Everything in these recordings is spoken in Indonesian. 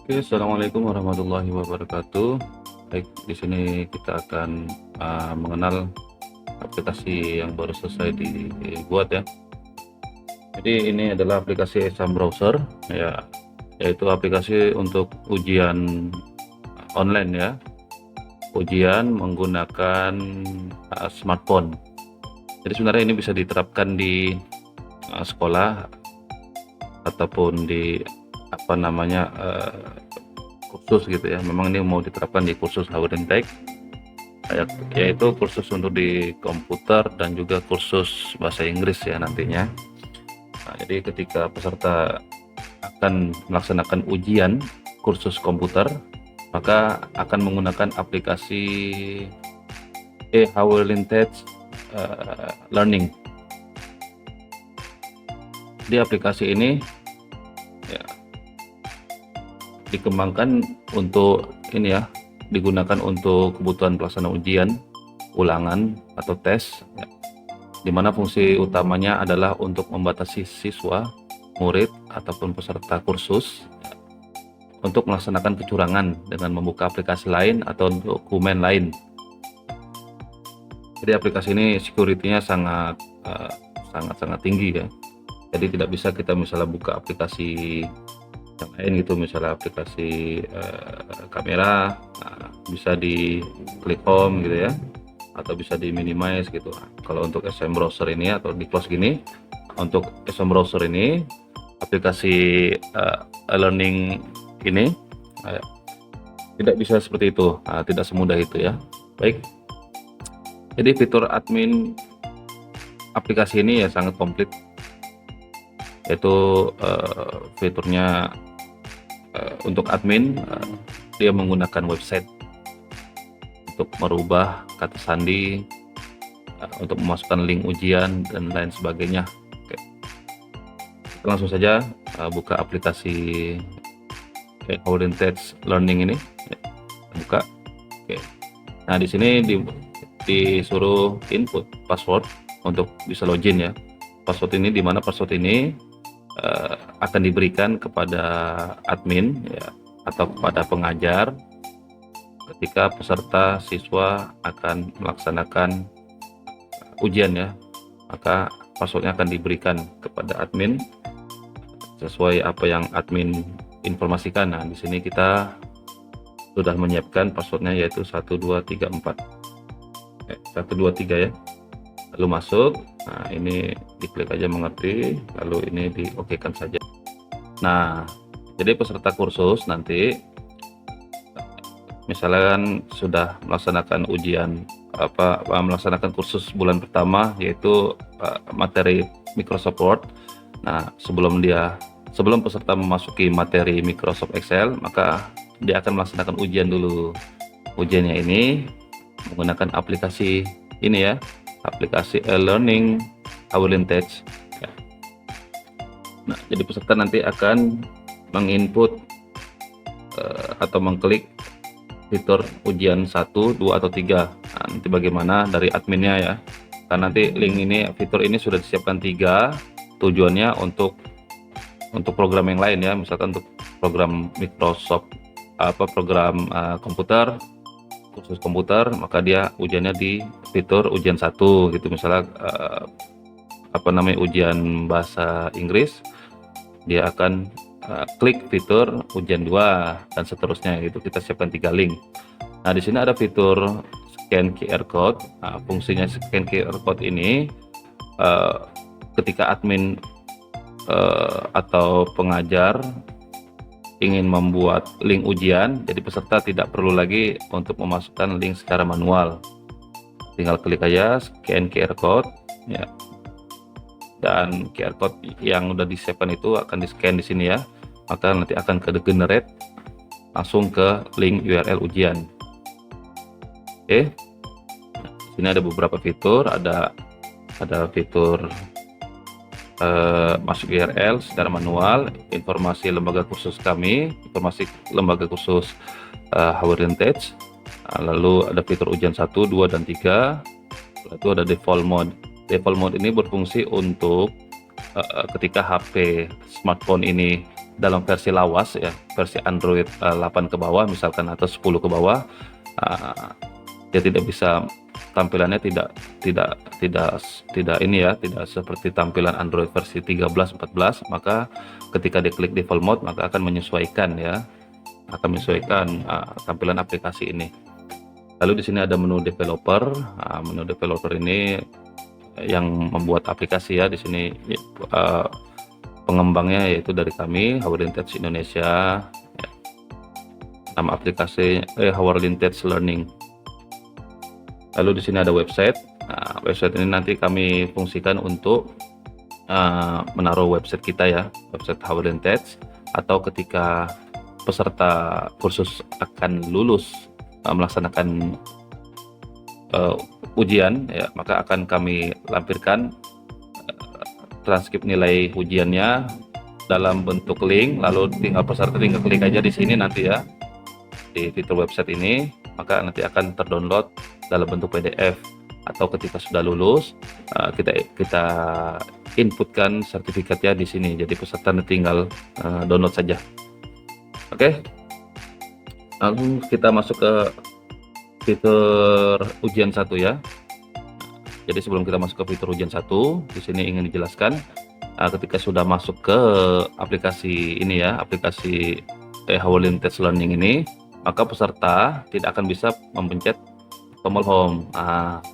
Oke, assalamualaikum warahmatullahi wabarakatuh. Baik, di sini kita akan mengenal aplikasi yang baru selesai dibuat ya. Jadi ini adalah aplikasi Exam Browser ya, yaitu aplikasi untuk ujian online ya, ujian menggunakan smartphone. Jadi sebenarnya ini bisa diterapkan di sekolah ataupun di apa namanya kursus gitu ya. Memang ini mau diterapkan di kursus Haurentek, yaitu kursus untuk di komputer dan juga kursus bahasa Inggris ya nantinya. Nah, jadi ketika peserta akan melaksanakan ujian kursus komputer, maka akan menggunakan aplikasi Haurentek Learning. Di aplikasi ini ya, dikembangkan untuk ini ya, digunakan untuk kebutuhan pelaksanaan ujian ulangan atau tes ya, di mana fungsi utamanya adalah untuk membatasi siswa, murid ataupun peserta kursus ya, untuk melaksanakan kecurangan dengan membuka aplikasi lain atau dokumen lain. Jadi aplikasi ini security-nya sangat tinggi ya. Jadi tidak bisa kita misalnya buka aplikasi yang lain gitu, misalnya aplikasi kamera, bisa di klik home gitu ya, atau bisa di minimize gitu. Kalau untuk SM browser ini atau di close gini, untuk SM browser ini aplikasi e-learning ini tidak bisa seperti itu, tidak semudah itu ya. Baik, jadi fitur admin aplikasi ini ya sangat komplit, yaitu fiturnya untuk admin, dia menggunakan website untuk merubah kata sandi, untuk memasukkan link ujian dan lain sebagainya. Oke. Langsung saja buka aplikasi Haurentek Learning ini, ya, buka. Oke. Nah di sini disuruh input password untuk bisa login ya. Password ini, dimana password ini akan diberikan kepada admin ya, atau kepada pengajar ketika peserta siswa akan melaksanakan ujian ya, maka passwordnya akan diberikan kepada admin sesuai apa yang admin informasikan. Nah di sini kita sudah menyiapkan passwordnya, yaitu 1234 123 ya. Lalu masuk, nah ini diklik aja mengerti, lalu ini di oke kan saja. Nah jadi peserta kursus nanti misalkan sudah melaksanakan ujian melaksanakan kursus bulan pertama, yaitu materi Microsoft Word. Nah sebelum peserta memasuki materi Microsoft Excel, maka dia akan melaksanakan ujian dulu. Ujiannya ini menggunakan aplikasi ini ya, aplikasi e-learning Haurentek ya. Nah jadi peserta nanti akan menginput atau mengklik fitur ujian 1, 2 atau 3. Nah, nanti bagaimana dari adminnya ya, karena nanti link ini, fitur ini sudah disiapkan 3, tujuannya untuk program yang lain ya, misalkan untuk program Microsoft program komputer, khusus komputer, maka dia ujiannya di fitur ujian 1 gitu, misalnya ujian bahasa Inggris, dia akan klik fitur ujian 2 dan seterusnya gitu. Kita siapkan 3 link. Nah di sini ada fitur scan QR code. Nah, fungsinya scan QR code ini ketika admin atau pengajar ingin membuat link ujian, jadi peserta tidak perlu lagi untuk memasukkan link secara manual. Tinggal klik aja scan QR code ya, dan QR code yang udah disiapkan itu akan di scan di sini ya, maka nanti akan ke generate langsung ke link URL ujian. Oke, sini ada beberapa fitur, ada fitur masuk URL secara manual, informasi lembaga kursus kami, informasi lembaga kursus Haurentek, lalu ada fitur ujian 1, 2 dan 3, lalu ada default mode. Default mode ini berfungsi untuk ketika HP smartphone ini dalam versi lawas ya, versi Android 8 ke bawah misalkan atau 10 ke bawah, dia tidak bisa, tampilannya tidak ini ya, tidak seperti tampilan Android versi 13, 14. Maka ketika diklik default mode maka akan menyesuaikan ya, tampilan aplikasi ini. Lalu di sini ada menu developer. Menu developer ini yang membuat aplikasi ya. Di sini pengembangnya yaitu dari kami, Howrlintage Indonesia. Ya. Nama aplikasi Howrlintage Learning. Lalu di sini ada website. Website ini nanti kami fungsikan untuk menaruh website kita ya, website Howrlintage, atau ketika peserta kursus akan lulus melaksanakan ujian ya, maka akan kami lampirkan transkrip nilai ujiannya dalam bentuk link, lalu peserta tinggal klik aja di sini nanti ya, di fitur website ini, maka nanti akan terdownload dalam bentuk PDF. Atau ketika sudah lulus, kita inputkan sertifikatnya di sini, jadi peserta tinggal download saja. Oke, lalu kita masuk ke fitur ujian 1 ya. Jadi sebelum kita masuk ke fitur ujian 1, di sini ingin dijelaskan, ketika sudah masuk ke aplikasi ini ya, aplikasi Howrlintage Learning ini, maka peserta tidak akan bisa memencet tombol home.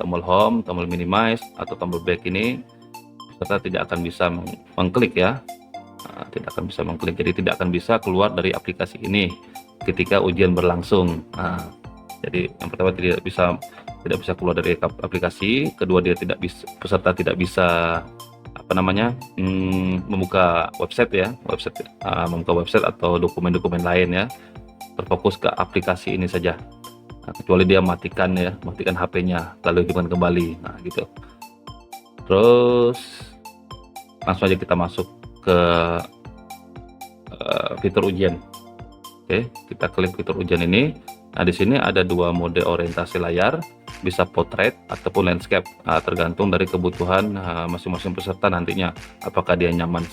Tombol home, tombol minimize, atau tombol back ini peserta tidak akan bisa mengklik ya. Tidak akan bisa mengklik, jadi tidak akan bisa keluar dari aplikasi ini ketika ujian berlangsung. Jadi yang pertama tidak bisa keluar dari aplikasi, kedua peserta tidak bisa membuka website ya, membuka website atau dokumen-dokumen lain ya, terfokus ke aplikasi ini saja. Kecuali dia matikan HP-nya lalu hidupkan kembali, gitu. Terus langsung aja kita masuk ke fitur ujian. Oke, kita klik fitur ujian ini. Nah, di sini ada dua mode orientasi layar, bisa portrait ataupun landscape, tergantung dari kebutuhan masing-masing peserta nantinya. Apakah dia nyaman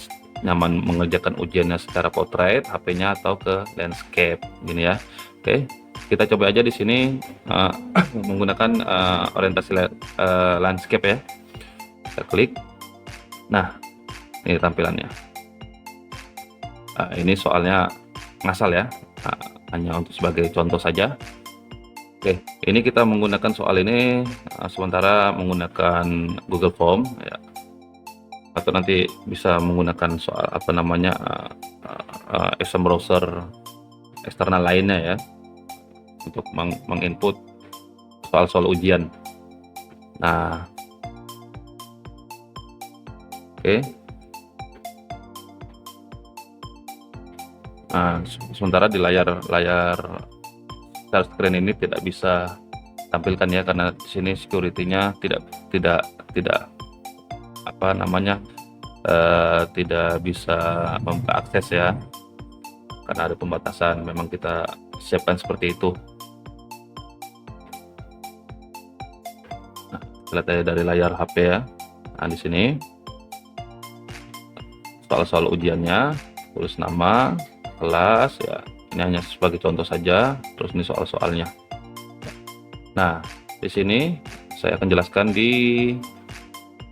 mengerjakan ujiannya secara portrait HP-nya atau ke landscape, gini ya. Oke, kita coba aja di sini menggunakan orientasi landscape ya. Kita klik. Nah, ini tampilannya. Ini soalnya ngasal ya, hanya untuk sebagai contoh saja. Oke, ini kita menggunakan soal ini sementara menggunakan Google Form ya, atau nanti bisa menggunakan soal exam browser eksternal lainnya ya, untuk menginput soal-soal ujian. Nah, oke. Nah, sementara di layar start screen ini tidak bisa tampilkan ya, karena di sini security-nya tidak bisa membuka akses ya, karena ada pembatasan. Memang kita siapkan seperti itu. Nah, lihat aja dari layar HP ya. Nah, di sini soal-soal ujiannya, tulis nama, kelas ya, ini hanya sebagai contoh saja. Terus ini soal-soalnya. Nah, di sini saya akan jelaskan di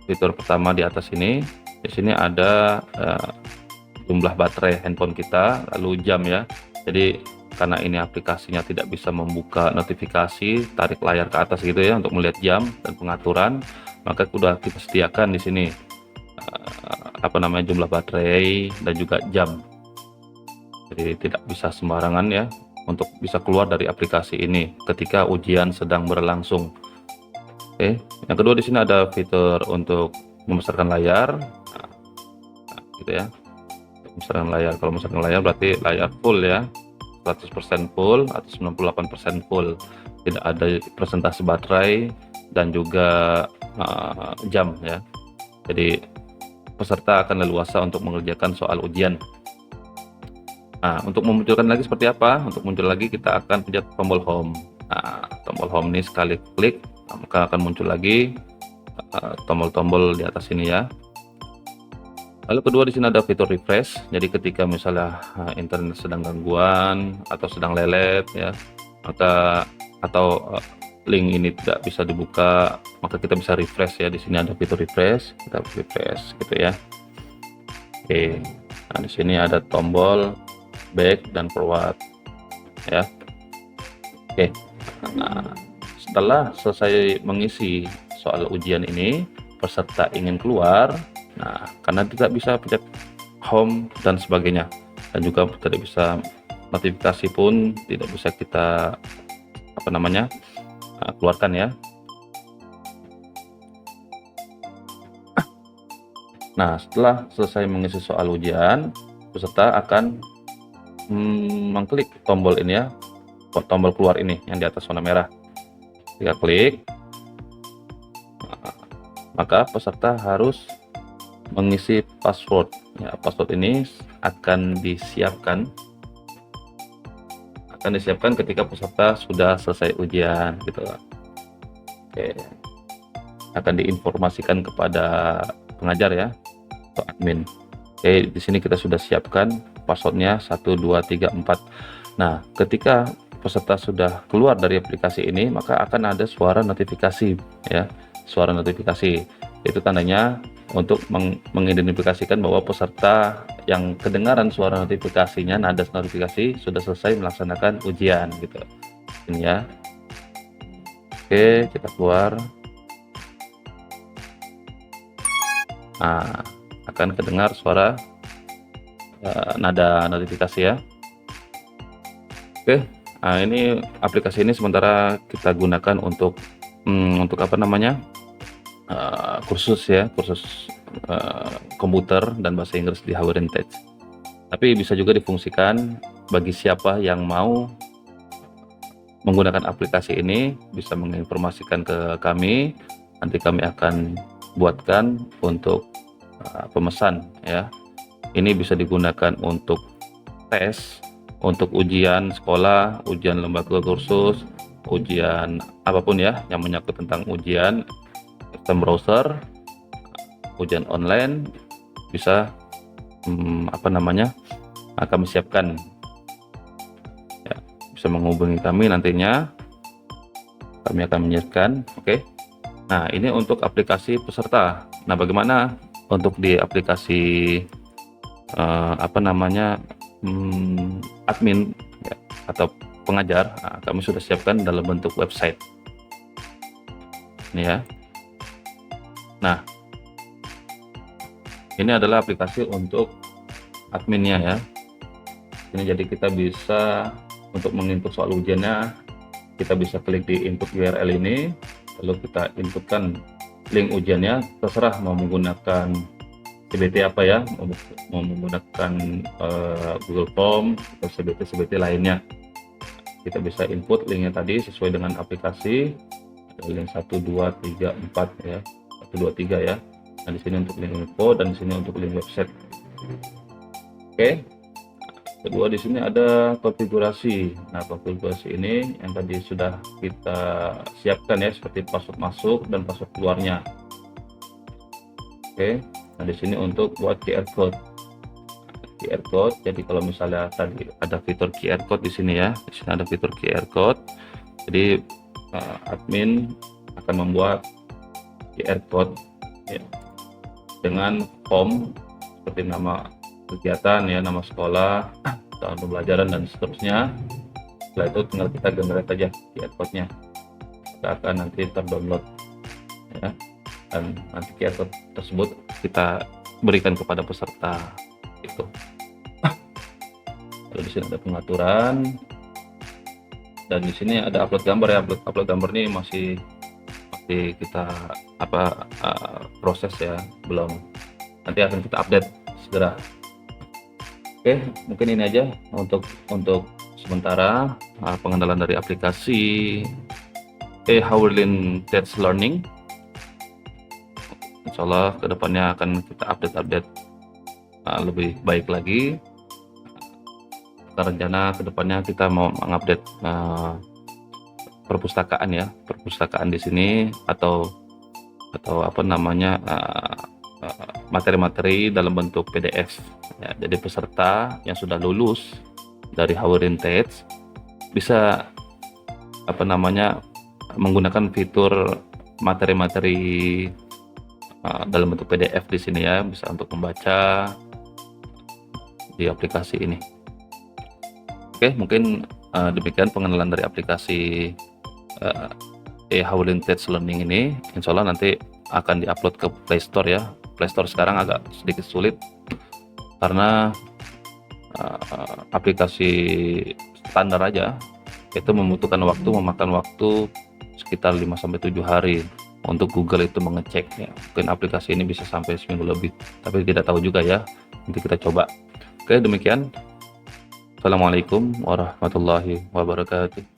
fitur pertama di atas ini. Di sini ada jumlah baterai handphone kita, lalu jam ya. Jadi karena ini aplikasinya tidak bisa membuka notifikasi, tarik layar ke atas gitu ya untuk melihat jam dan pengaturan, maka sudah kita sediakan di sini jumlah baterai dan juga jam. Jadi tidak bisa sembarangan ya untuk bisa keluar dari aplikasi ini ketika ujian sedang berlangsung. Oke, yang kedua di sini ada fitur untuk membesarkan layar, gitu ya. Membesarkan layar, kalau membesarkan layar berarti layar full ya, 100% full atau 98% full. Tidak ada presentasi baterai dan juga jam ya. Jadi peserta akan leluasa untuk mengerjakan soal ujian. Nah, untuk memunculkan lagi seperti apa? Untuk muncul lagi kita akan pencet tombol home. Nah, tombol home ini sekali klik maka akan muncul lagi tombol-tombol di atas ini ya. Lalu kedua di sini ada fitur refresh. Jadi ketika misalnya internet sedang gangguan atau sedang lelet ya, maka atau link ini tidak bisa dibuka, maka kita bisa refresh ya. Di sini ada fitur refresh, kita refresh gitu ya. Oke. Nah, di sini ada tombol back dan forward ya. Oke. Nah, setelah selesai mengisi soal ujian ini, peserta ingin keluar. Nah, karena tidak bisa pencet home dan sebagainya, dan juga tidak bisa notifikasi pun tidak bisa kita keluarkan ya. Nah, setelah selesai mengisi soal ujian, peserta akan mengklik tombol ini ya, tombol keluar ini yang di atas warna merah. Jika klik, maka peserta harus mengisi password ya. Password ini akan disiapkan ketika peserta sudah selesai ujian gitu. Oke, akan diinformasikan kepada pengajar ya atau admin. Oke, di sini kita sudah siapkan passwordnya 1 2 3 4. Nah, ketika peserta sudah keluar dari aplikasi ini, maka akan ada suara notifikasi ya. Suara notifikasi itu tandanya untuk mengidentifikasikan bahwa peserta yang kedengaran suara notifikasinya, nada notifikasi, sudah selesai melaksanakan ujian gitu. Ini ya. Oke, kita keluar. Nah, akan kedengar suara nada notifikasi ya. Oke, nah ini aplikasi ini sementara kita gunakan untuk kursus ya, kursus komputer dan bahasa Inggris di Heritage. Tapi bisa juga difungsikan bagi siapa yang mau menggunakan aplikasi ini, bisa menginformasikan ke kami, nanti kami akan buatkan untuk pemesan ya. Ini bisa digunakan untuk tes, untuk ujian sekolah, ujian lembaga kursus, ujian apapun ya yang menyangkut tentang ujian sistem browser, ujian online, bisa kami siapkan ya. Bisa menghubungi kami, nantinya kami akan menyiapkan. Oke. Nah, ini untuk aplikasi peserta. Nah, bagaimana untuk di aplikasi admin ya, atau pengajar? Nah, kami sudah siapkan dalam bentuk website ini ya. Nah, ini adalah aplikasi untuk adminnya ya. Ini jadi kita bisa untuk menginput soal ujiannya, kita bisa klik di input URL ini, lalu kita inputkan link ujiannya, terserah mau menggunakan CBT apa ya, mau menggunakan Google Form atau CBT lainnya. Kita bisa input linknya tadi sesuai dengan aplikasi. Ada link 1 2 3 4 ya, 1 2 3 ya. Nah, di sini untuk link info dan di sini untuk link website. Oke. Kedua di sini ada konfigurasi. Nah, konfigurasi ini yang tadi sudah kita siapkan ya, seperti password masuk dan password keluarnya. Oke. Nah, di sini untuk buat QR code. QR code. Jadi kalau misalnya tadi ada fitur QR code di sini ya. Di sini ada fitur QR code. Jadi admin akan membuat QR code ya, dengan form seperti nama kegiatan ya, nama sekolah, tahun pembelajaran dan seterusnya. Setelah itu tinggal kita generate aja QR code-nya, kita akan nanti terdownload ya, dan nanti QR code tersebut kita berikan kepada peserta itu. Lalu di sini ada pengaturan, dan di sini ada upload gambar ya. Upload gambar ini masih kita proses ya, belum, nanti akan kita update segera. Oke, mungkin ini aja untuk sementara pengenalan dari aplikasi Heritage Learning. Insyaallah kedepannya akan kita update lebih baik lagi. Rencana kedepannya kita mau mengupdate perpustakaan di sini, atau materi-materi dalam bentuk PDF. Ya, jadi peserta yang sudah lulus dari Howerintage bisa menggunakan fitur materi-materi dalam bentuk PDF di sini ya, bisa untuk membaca di aplikasi ini. Oke, mungkin demikian pengenalan dari aplikasi Howerintage Learning ini. Insya Allah nanti akan diupload ke Play Store ya. Play Store sekarang agak sedikit sulit karena aplikasi standar aja itu memakan waktu sekitar 5-7 hari untuk Google itu mengecek ya. Mungkin aplikasi ini bisa sampai seminggu lebih, tapi tidak tahu juga ya, nanti kita coba. Oke, demikian. Assalamualaikum warahmatullahi wabarakatuh.